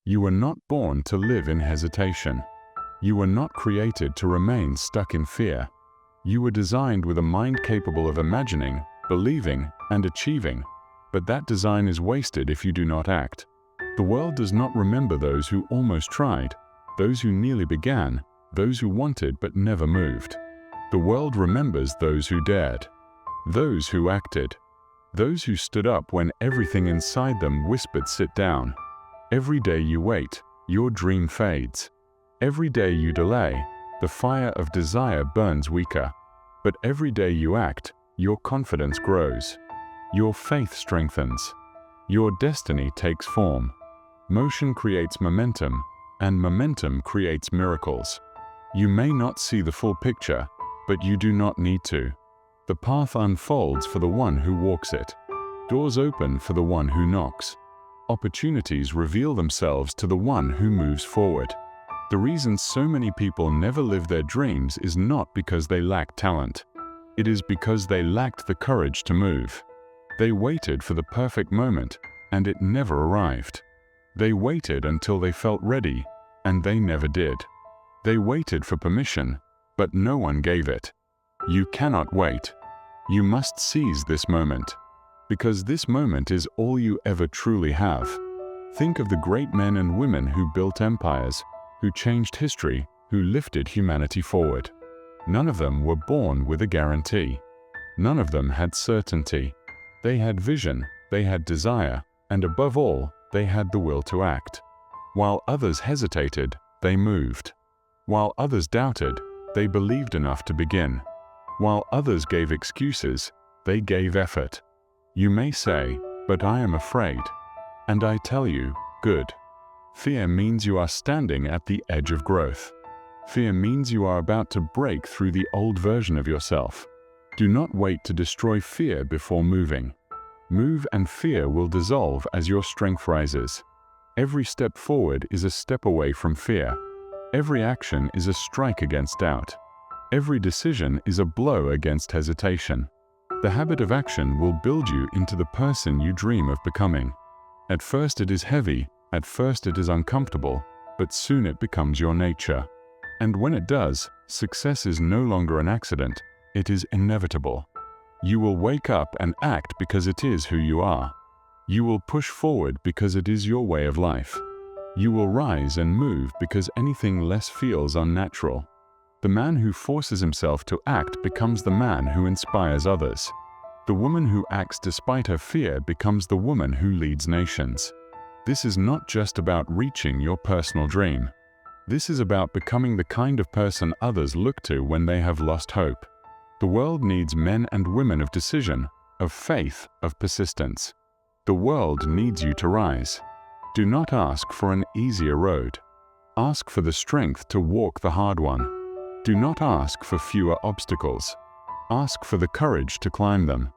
You were not born to live in hesitation. You were not created to remain stuck in fear. You were designed with a mind capable of imagining, believing, and achieving. But that design is wasted if you do not act. The world does not remember those who almost tried, those who nearly began, those who wanted but never moved. The world remembers those who dared, those who acted, those who stood up when everything inside them whispered sit down. Every day you wait, your dream fades. Every day you delay, the fire of desire burns weaker. But every day you act, your confidence grows. Your faith strengthens. Your destiny takes form. Motion creates momentum, and momentum creates miracles. You may not see the full picture, but you do not need to. The path unfolds for the one who walks it. Doors open for the one who knocks. Opportunities reveal themselves to the one who moves forward. The reason so many people never live their dreams is not because they lack talent. It is because they lacked the courage to move. They waited for the perfect moment, and it never arrived. They waited until they felt ready, and they never did. They waited for permission, but no one gave it. You cannot wait. You must seize this moment, because this moment is all you ever truly have. Think of the great men and women who built empires, who changed history, who lifted humanity forward. None of them were born with a guarantee. None of them had certainty. They had vision, they had desire, and above all, they had the will to act. While others hesitated, they moved. While others doubted, they believed enough to begin. While others gave excuses, they gave effort. You may say, "But I am afraid." And I tell you, good. Fear means you are standing at the edge of growth. Fear means you are about to break through the old version of yourself. Do not wait to destroy fear before moving. Move and fear will dissolve as your strength rises. Every step forward is a step away from fear. Every action is a strike against doubt. Every decision is a blow against hesitation. The habit of action will build you into the person you dream of becoming. At first it is heavy, at first it is uncomfortable, but soon it becomes your nature. And when it does, success is no longer an accident, it is inevitable. You will wake up and act because it is who you are. You will push forward because it is your way of life. You will rise and move because anything less feels unnatural. The man who forces himself to act becomes the man who inspires others. The woman who acts despite her fear becomes the woman who leads nations. This is not just about reaching your personal dream. This is about becoming the kind of person others look to when they have lost hope. The world needs men and women of decision, of faith, of persistence. The world needs you to rise. Do not ask for an easier road. Ask for the strength to walk the hard one. Do not ask for fewer obstacles. Ask for the courage to climb them.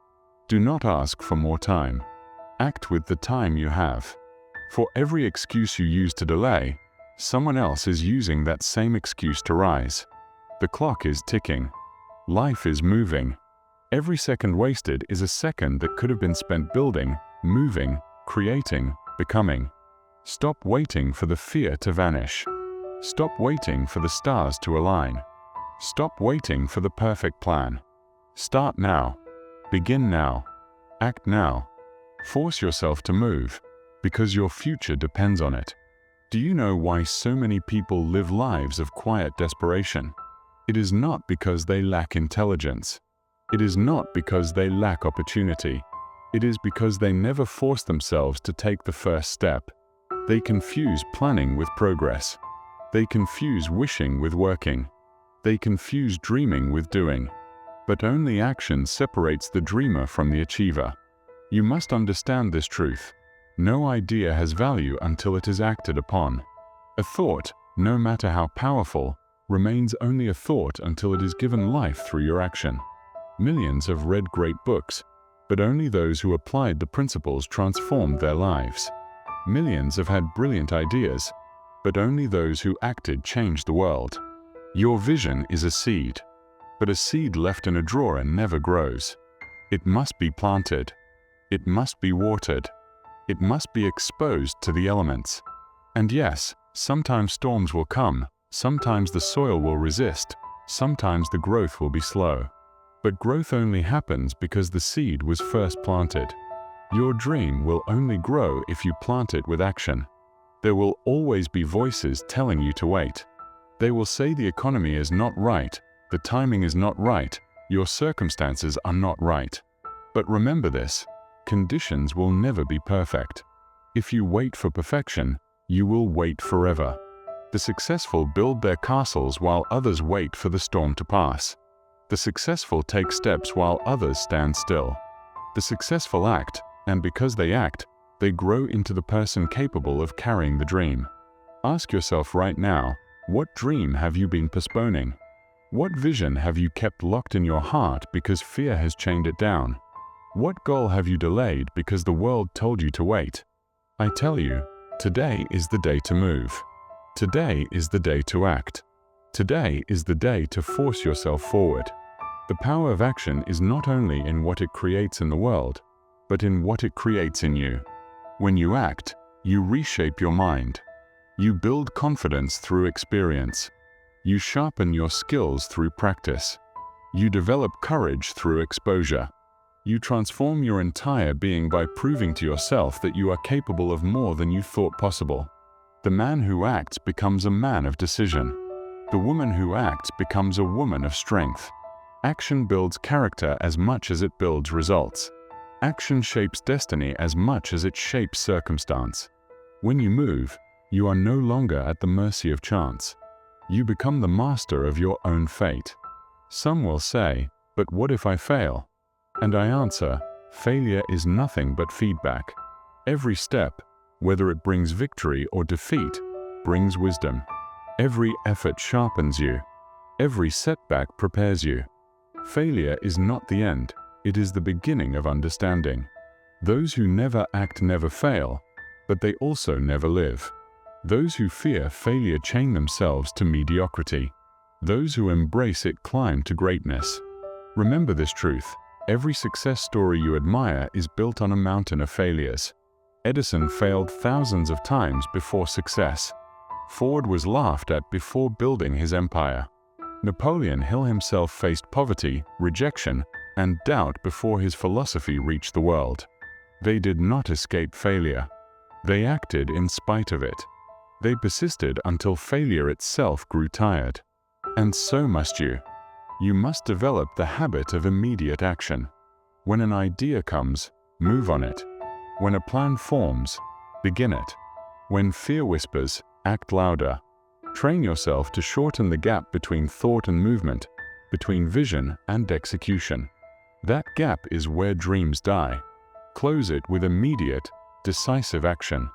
Do not ask for more time. Act with the time you have. For every excuse you use to delay, someone else is using that same excuse to rise. The clock is ticking. Life is moving. Every second wasted is a second that could have been spent building, moving, creating, becoming. Stop waiting for the fear to vanish. Stop waiting for the stars to align. Stop waiting for the perfect plan. Start now. Begin now. Act now. Force yourself to move, because your future depends on it. Do you know why so many people live lives of quiet desperation? It is not because they lack intelligence. It is not because they lack opportunity. It is because they never force themselves to take the first step. They confuse planning with progress. They confuse wishing with working. They confuse dreaming with doing. But only action separates the dreamer from the achiever. You must understand this truth. No idea has value until it is acted upon. A thought, no matter how powerful, remains only a thought until it is given life through your action. Millions have read great books, but only those who applied the principles transformed their lives. Millions have had brilliant ideas, but only those who acted changed the world. Your vision is a seed, but a seed left in a drawer never grows. It must be planted. It must be watered. It must be exposed to the elements. And yes, sometimes storms will come, sometimes the soil will resist, sometimes the growth will be slow. But growth only happens because the seed was first planted. Your dream will only grow if you plant it with action. There will always be voices telling you to wait. They will say the economy is not right, the timing is not right, your circumstances are not right. But remember this, conditions will never be perfect. If you wait for perfection, you will wait forever. The successful build their castles while others wait for the storm to pass. The successful take steps while others stand still. The successful act, and because they act, they grow into the person capable of carrying the dream. Ask yourself right now, what dream have you been postponing? What vision have you kept locked in your heart because fear has chained it down? What goal have you delayed because the world told you to wait? I tell you, today is the day to move. Today is the day to act. Today is the day to force yourself forward. The power of action is not only in what it creates in the world, but in what it creates in you. When you act, you reshape your mind. You build confidence through experience. You sharpen your skills through practice. You develop courage through exposure. You transform your entire being by proving to yourself that you are capable of more than you thought possible. The man who acts becomes a man of decision. The woman who acts becomes a woman of strength. Action builds character as much as it builds results. Action shapes destiny as much as it shapes circumstance. When you move, you are no longer at the mercy of chance. You become the master of your own fate. Some will say, but what if I fail? And I answer, failure is nothing but feedback. Every step, whether it brings victory or defeat, brings wisdom. Every effort sharpens you. Every setback prepares you. Failure is not the end, it is the beginning of understanding. Those who never act never fail, but they also never live. Those who fear failure chain themselves to mediocrity. Those who embrace it climb to greatness. Remember this truth, every success story you admire is built on a mountain of failures. Edison failed thousands of times before success. Ford was laughed at before building his empire. Napoleon Hill himself faced poverty, rejection, and doubt before his philosophy reached the world. They did not escape failure. They acted in spite of it. They persisted until failure itself grew tired. And so must you. You must develop the habit of immediate action. When an idea comes, move on it. When a plan forms, begin it. When fear whispers, act louder. Train yourself to shorten the gap between thought and movement, between vision and execution. That gap is where dreams die. Close it with immediate, decisive action.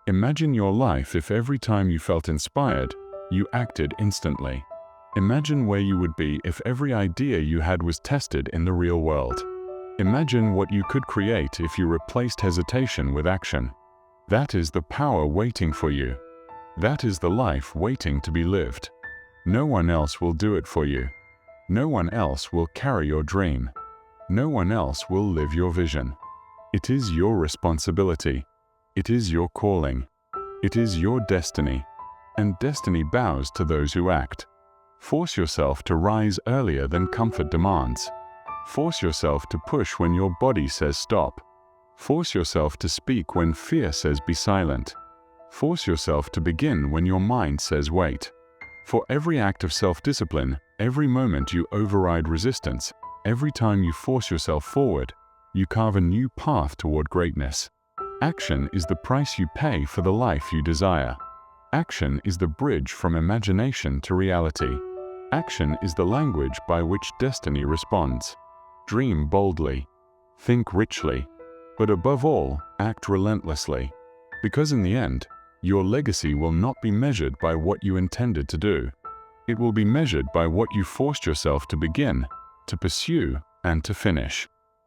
Imagine your life if every time you felt inspired, you acted instantly. Imagine where you would be if every idea you had was tested in the real world. Imagine what you could create if you replaced hesitation with action. That is the power waiting for you. That is the life waiting to be lived. No one else will do it for you. No one else will carry your dream. No one else will live your vision. It is your responsibility. It is your calling. It is your destiny. And destiny bows to those who act. Force yourself to rise earlier than comfort demands. Force yourself to push when your body says stop. Force yourself to speak when fear says be silent. Force yourself to begin when your mind says wait. For every act of self-discipline, every moment you override resistance, every time you force yourself forward, you carve a new path toward greatness. Action is the price you pay for the life you desire. Action is the bridge from imagination to reality. Action is the language by which destiny responds. Dream boldly. Think richly. But above all, act relentlessly. Because in the end, your legacy will not be measured by what you intended to do. It will be measured by what you forced yourself to begin, to pursue, and to finish.